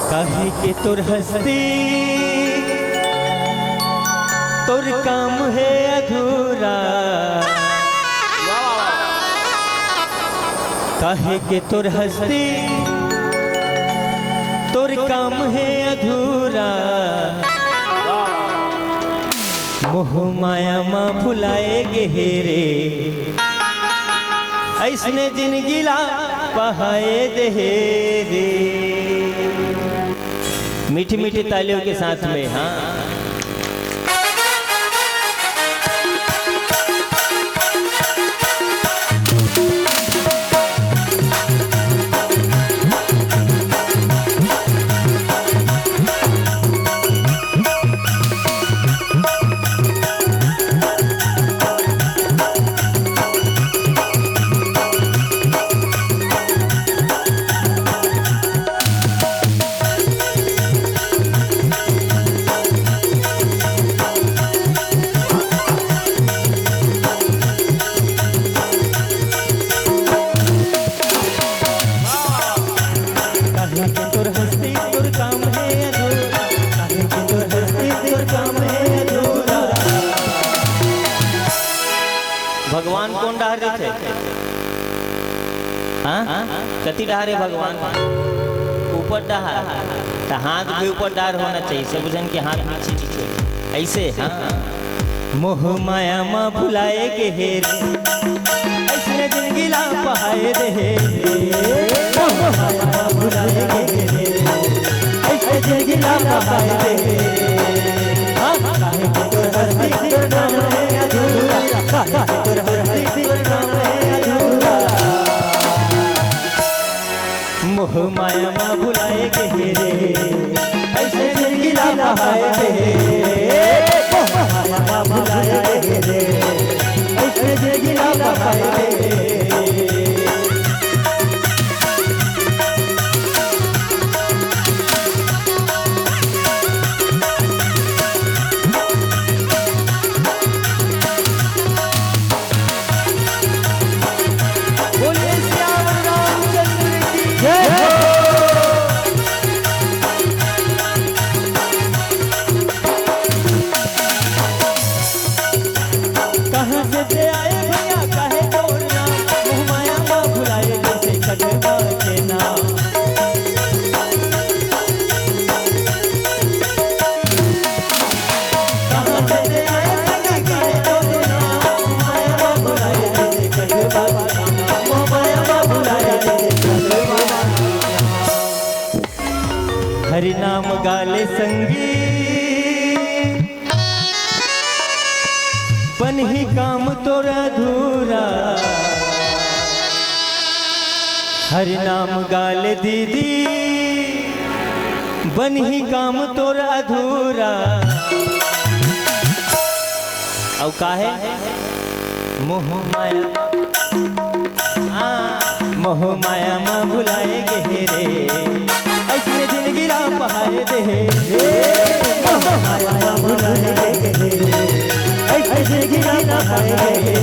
काहे के तोर हस्ती तोर काम है अधूरा, काहे के तोर हस्ती तोर काम है अधूरा। मोह माया माँ भुलाए गेरे ऐसने जिंदगी ला पहाए दे रे। मीठी मीठी तालियों के साथ में हाँ भगवान कौन डार रहे थे? हाँ कति डारे भगवान ऊपर डार तो हाथ भी ऊपर डार होना चाहिए, सब जन के हाथ नीचे नीचे ऐसे। हाँ मोह माया माँ भुलाए के हेरे ऐसे जिंदगी ला पहाए दे। मोह माया माँ भुलाए के हेरे ऐसे जिंदगी ला पहाए दे। काहे के तोर हस्ती तोर नाम है अधूरा, काहे के तोर हस्ती तोर नाम है अधूरा। मोह माया माँ भुलाए के हेरे ऐसे जिंदगी ला पहाए दे। मोह माया माँ भुलाए के हेरे ऐसे जिंदगी ला पहाए दे। कहाँ से दे आए भैया काहे तोड़ना, मोह माया माँ भुलाए जैसे कटवा के नाम। कहाँ से दे आए भैया काहे तोड़ना, मोह माया माँ भुलाए जैसे कटवा के नाम। मोह माया माँ भुलाए जैसे कटवा के नाम। हरि नाम गाले संगी बन ही काम तोरा अधूरा। हरि नाम गाले दीदी बन ही काम तोरा अधूरा। औ काहे मोह माया मोह माया माँ भुलाए के हेरे ऐसे जिंदगी ला पहाए दे। मोह माया माँ भुलाए के हेरे ऐसे जिंदगी ला पहाए दे।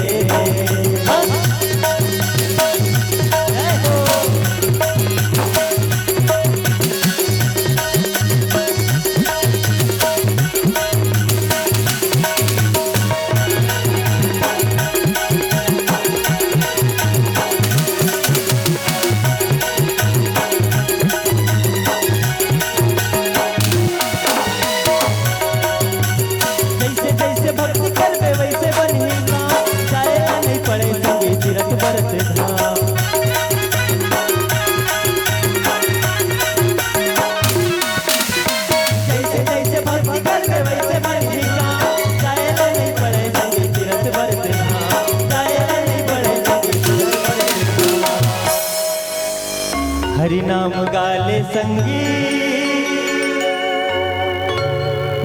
हरि नाम गाले संगी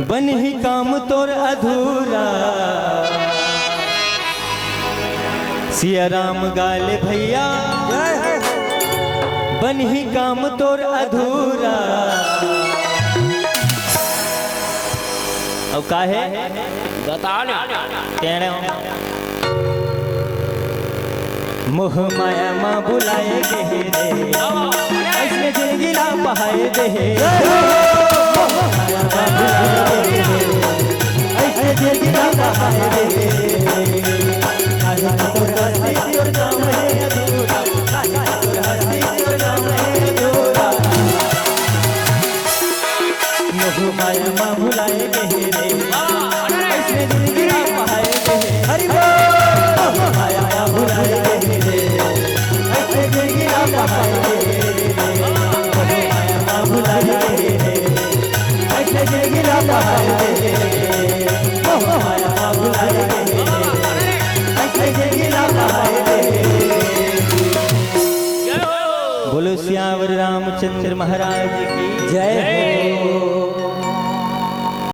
बन ही काम तोर अधूरा। सिया राम गाले भैया बन ही काम तोर अधूरा। अब काहे मोह माया माँ बुलाए गे रे ऐसे जिंदगी ला पहाए दे ऐसे जिंदगी पहाए दे काहे तोर हस्ती तोर काम है अधूरा काहे तोर हस्ती तोर काम है अधूरा मोह माया मा भुलाए दे रे ऐसे जिंदगी पहाए दे हरि बोल मोह माया मा भुलाए दे रे ऐसे जिंदगी पहाए दे मोह माया मा भुलाए दे रे ऐसे जिंदगी पहाए दे मोह माया मा भुलाए दे ऐसे जिंदगी पहाए दे। बोलो श्यावर रामचंद्र महाराज की जय हो।